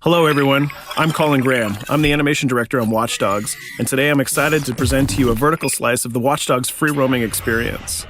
Hello everyone, I'm Colin Graham. I'm the animation director on Watch Dogs, and today I'm excited to present to you a vertical slice of the Watch Dogs free roaming experience.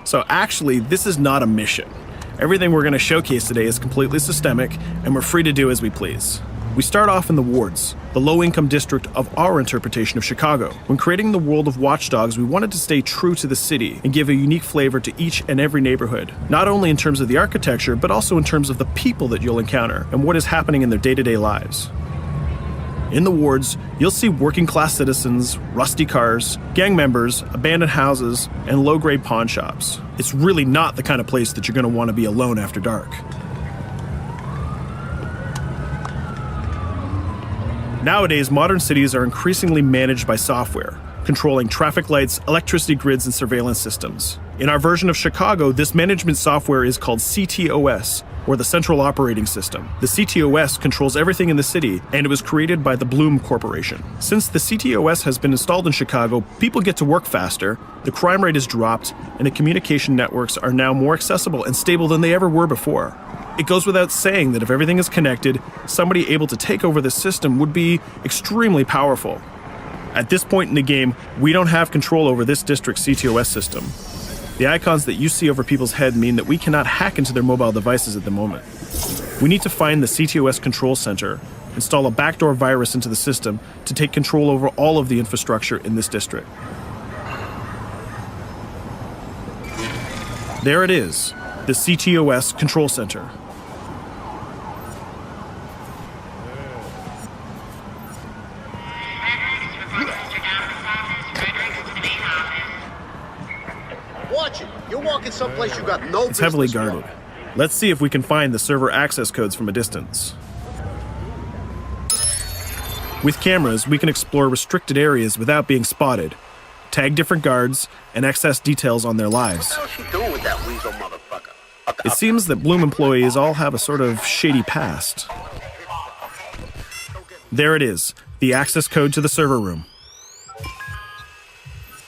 So actually, this is not a mission. Everything we're going to showcase today is completely systemic, and we're free to do as we please. We start off in the wards, the low-income district of our interpretation of Chicago. When creating the world of Watch Dogs, we wanted to stay true to the city and give a unique flavor to each and every neighborhood, not only in terms of the architecture, but also in terms of the people that you'll encounter and what is happening in their day-to-day lives. In the wards, you'll see working-class citizens, rusty cars, gang members, abandoned houses, and low-grade pawn shops. It's really not the kind of place that you're going to want to be alone after dark. Nowadays, modern cities are increasingly managed by software, controlling traffic lights, electricity grids, and surveillance systems. In our version of Chicago, this management software is called CTOS, or the Central Operating System. The CTOS controls everything in the city, and it was created by the Bloom Corporation. Since the CTOS has been installed in Chicago, people get to work faster, the crime rate has dropped, and the communication networks are now more accessible and stable than they ever were before. It goes without saying that if everything is connected, somebody able to take over the system would be extremely powerful. At this point in the game, we don't have control over this district's CTOS system. The icons that you see over people's head mean that we cannot hack into their mobile devices at the moment. We need to find the CTOS control center, install a backdoor virus into the system to take control over all of the infrastructure in this district. There it is, the CTOS control center. Watch it. You're walking someplace you got no business. It's heavily guarded. Let's see if we can find the server access codes from a distance. With cameras, we can explore restricted areas without being spotted, tag different guards, and access details on their lives. What the hell is she doing with that weasel motherfucker? It seems that Bloom employees all have a sort of shady past. There it is, the access code to the server room.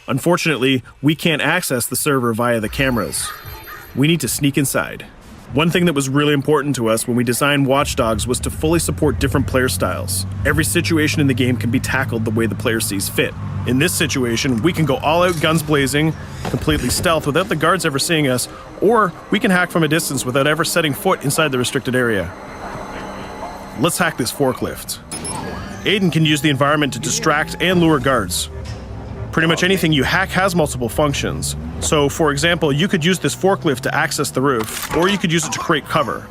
Unfortunately, we can't access the server via the cameras. We need to sneak inside. One thing that was really important to us when we designed Watch Dogs was to fully support different player styles. Every situation in the game can be tackled the way the player sees fit. In this situation, we can go all out guns blazing, completely stealth without the guards ever seeing us, or we can hack from a distance without ever setting foot inside the restricted area. Let's hack this forklift. Aiden can use the environment to distract and lure guards. Pretty much anything you hack has multiple functions. So, for example, you could use this forklift to access the roof, or you could use it to create cover.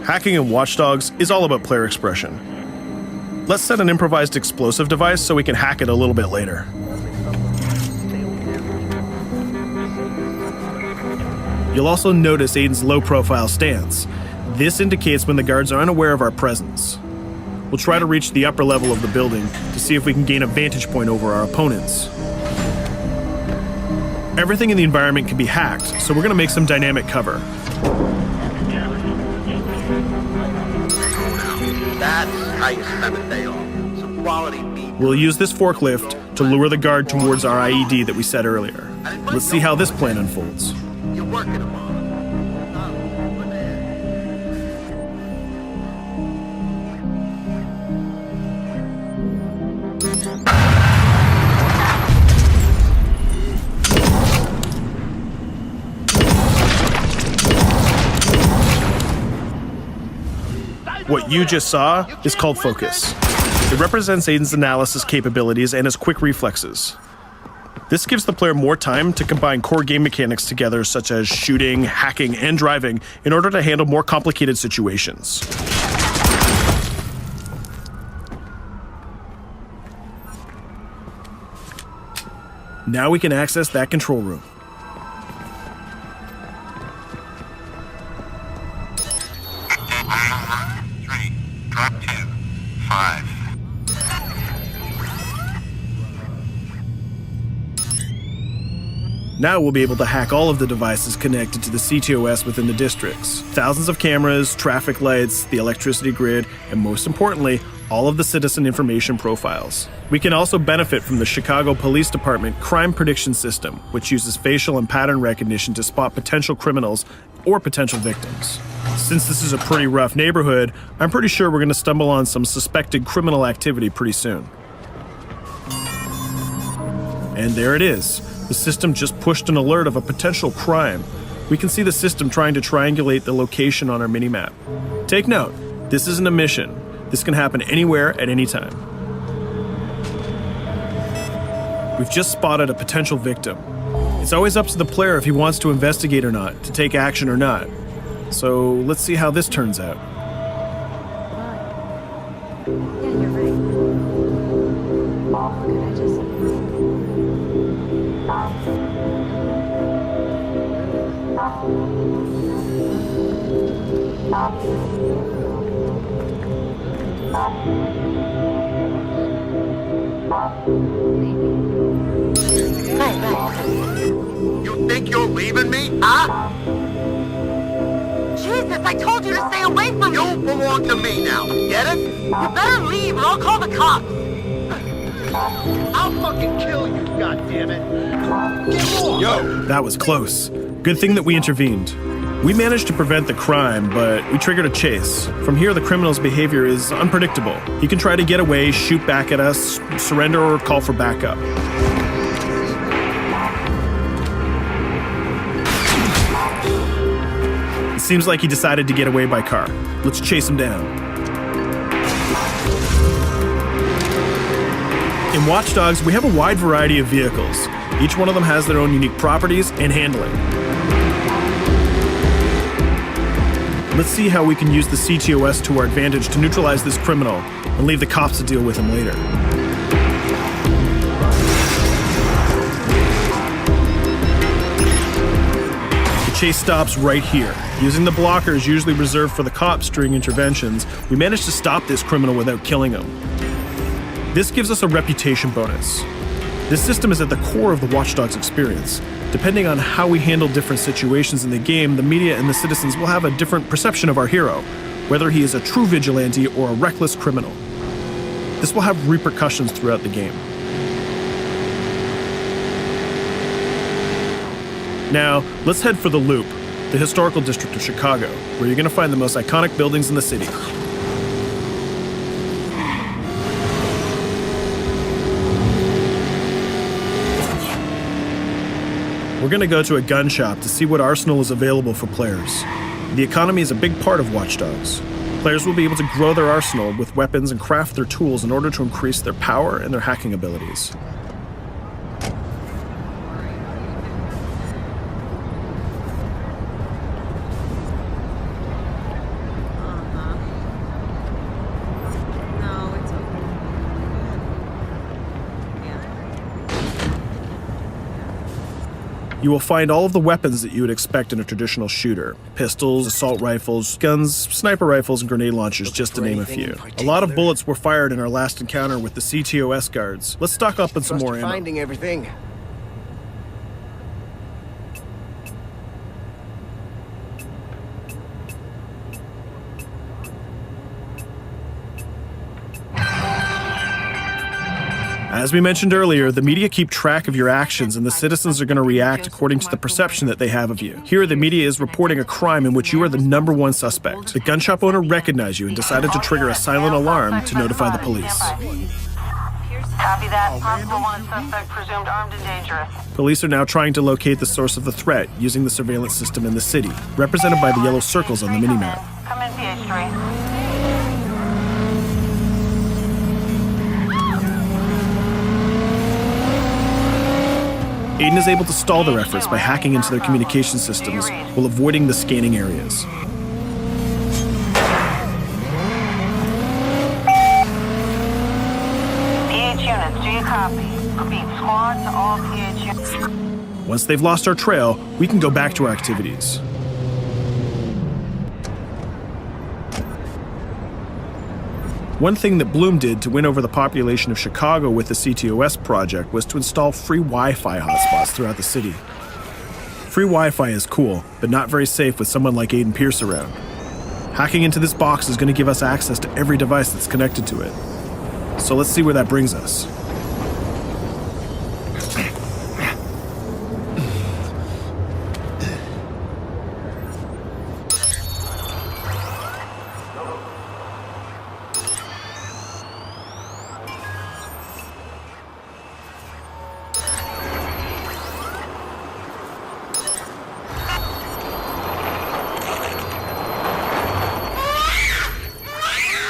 Hacking in Watch Dogs is all about player expression. Let's set an improvised explosive device so we can hack it a little bit later. You'll also notice Aiden's low-profile stance. This indicates when the guards are unaware of our presence. We'll try to reach the upper level of the building to see if we can gain a vantage point over our opponents. Everything in the environment can be hacked, so we're going to make some dynamic cover. That's how you spend a day off. Some quality meat. We'll use this forklift to lure the guard towards our IED that we set earlier. Let's see how this plan unfolds. You're working them on. What you just saw is called focus. It represents Aiden's analysis capabilities and his quick reflexes. This gives the player more time to combine core game mechanics together, such as shooting, hacking, and driving, in order to handle more complicated situations. Now we can access that control room. Drop 2, 5. Now we'll be able to hack all of the devices connected to the CTOS within the districts. Thousands of cameras, traffic lights, the electricity grid, and most importantly, all of the citizen information profiles. We can also benefit from the Chicago Police Department Crime Prediction System, which uses facial and pattern recognition to spot potential criminals or potential victims. Since this is a pretty rough neighborhood, I'm pretty sure we're going to stumble on some suspected criminal activity pretty soon. And there it is. The system just pushed an alert of a potential crime. We can see the system trying to triangulate the location on our minimap. Take note, this isn't a mission. This can happen anywhere at any time. We've just spotted a potential victim. It's always up to the player if he wants to investigate or not, to take action or not. So let's see how this turns out. Yeah, you're right. Could I just... You think you're leaving me? Huh? Jesus, I told you to stay away from me! You belong to me now. Get it? You better leave or I'll call the cops! I'll fucking kill you, goddammit. Get off! Yo! That was close. Good thing that we intervened. We managed to prevent the crime, but we triggered a chase. From here, the criminal's behavior is unpredictable. He can try to get away, shoot back at us, surrender, or call for backup. It seems like he decided to get away by car. Let's chase him down. In Watch Dogs, we have a wide variety of vehicles. Each one of them has their own unique properties and handling. Let's see how we can use the CTOS to our advantage to neutralize this criminal and leave the cops to deal with him later. The chase stops right here. Using the blockers usually reserved for the cops during interventions, we managed to stop this criminal without killing him. This gives us a reputation bonus. This system is at the core of the Watch Dogs experience. Depending on how we handle different situations in the game, the media and the citizens will have a different perception of our hero, whether he is a true vigilante or a reckless criminal. This will have repercussions throughout the game. Now, let's head for the Loop, the historical district of Chicago, where you're going to find the most iconic buildings in the city. We're going to go to a gun shop to see what arsenal is available for players. The economy is a big part of Watch Dogs. Players will be able to grow their arsenal with weapons and craft their tools in order to increase their power and their hacking abilities. No, it's okay. You will find all of the weapons that you would expect in a traditional shooter. Pistols, assault rifles, guns, sniper rifles, and grenade launchers, just to name a few. A lot of bullets were fired in our last encounter with the CTOS guards. Let's stock up on some more ammo. Finding everything. As we mentioned earlier, the media keep track of your actions and the citizens are going to react according to the perception that they have of you. Here, the media is reporting a crime in which you are the #1 suspect. The gun shop owner recognized you and decided to trigger a silent alarm to notify the police. Copy that. Possible wanted suspect presumed armed and dangerous. Police are now trying to locate the source of the threat using the surveillance system in the city, represented by the yellow circles on the minimap. Come in, PH3. Aiden is able to stall their efforts by hacking into their communication systems while avoiding the scanning areas. PH units, do you copy? Repeat, squad to all PH units. Once they've lost our trail, we can go back to our activities. One thing that Bloom did to win over the population of Chicago with the CTOS project was to install free Wi-Fi hotspots throughout the city. Free Wi-Fi is cool, but not very safe with someone like Aiden Pierce around. Hacking into this box is going to give us access to every device that's connected to it. So let's see where that brings us.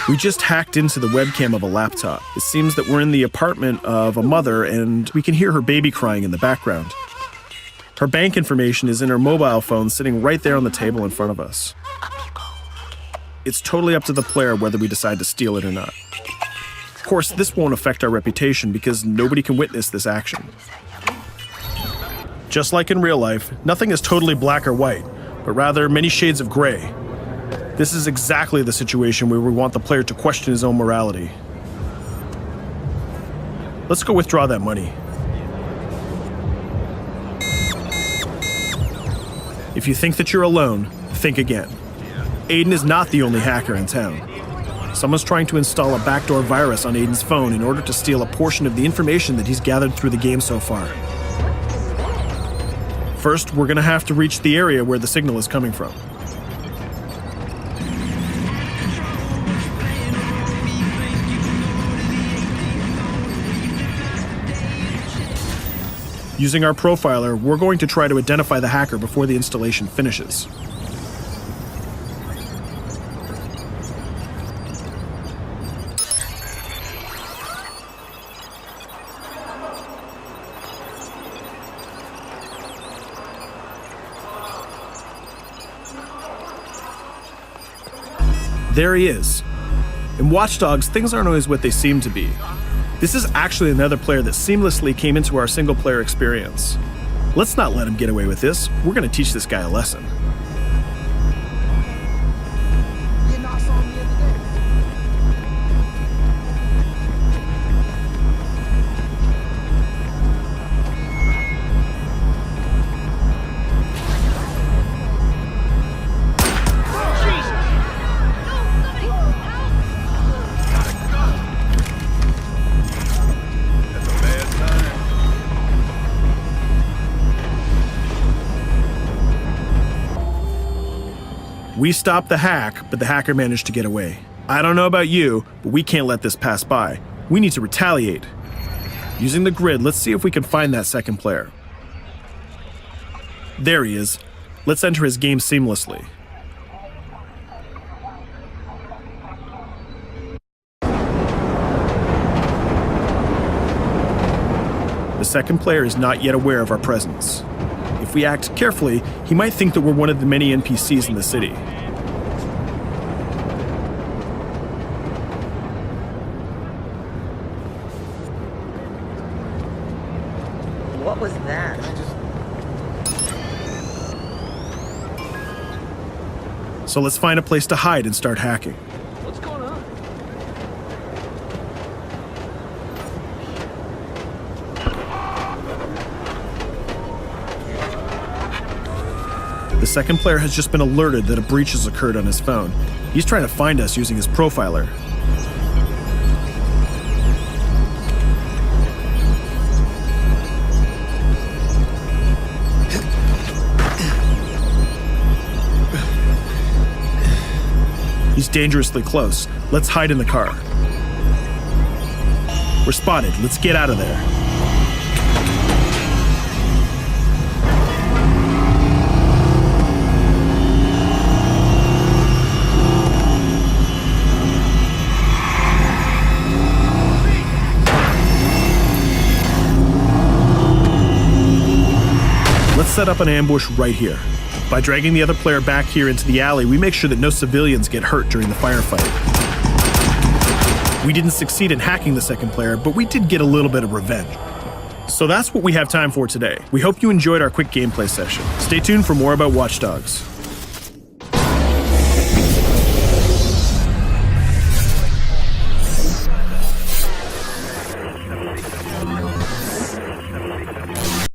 We just hacked into the webcam of a laptop. It seems that we're in the apartment of a mother and we can hear her baby crying in the background. Her bank information is in her mobile phone sitting right there on the table in front of us. It's totally up to the player whether we decide to steal it or not. Of course, this won't affect our reputation because nobody can witness this action. Just like in real life, nothing is totally black or white, but rather many shades of gray. This is exactly the situation where we want the player to question his own morality. Let's go withdraw that money. If you think that you're alone, think again. Aiden is not the only hacker in town. Someone's trying to install a backdoor virus on Aiden's phone in order to steal a portion of the information that he's gathered through the game so far. First, we're gonna have to reach the area where the signal is coming from. Using our profiler, we're going to try to identify the hacker before the installation finishes. There he is. In Watch Dogs, things aren't always what they seem to be. This is actually another player that seamlessly came into our single-player experience. Let's not let him get away with this. We're going to teach this guy a lesson. We stopped the hack, but the hacker managed to get away. I don't know about you, but we can't let this pass by. We need to retaliate. Using the grid, let's see if we can find that second player. There he is. Let's enter his game seamlessly. The second player is not yet aware of our presence. If we act carefully, he might think that we're one of the many NPCs in the city. What was that? So let's find a place to hide and start hacking. What's going on? The second player has just been alerted that a breach has occurred on his phone. He's trying to find us using his profiler. He's dangerously close. Let's hide in the car. We're spotted. Let's get out of there. Let's set up an ambush right here. By dragging the other player back here into the alley, we make sure that no civilians get hurt during the firefight. We didn't succeed in hacking the second player, but we did get a little bit of revenge. So that's what we have time for today. We hope you enjoyed our quick gameplay session. Stay tuned for more about Watch Dogs.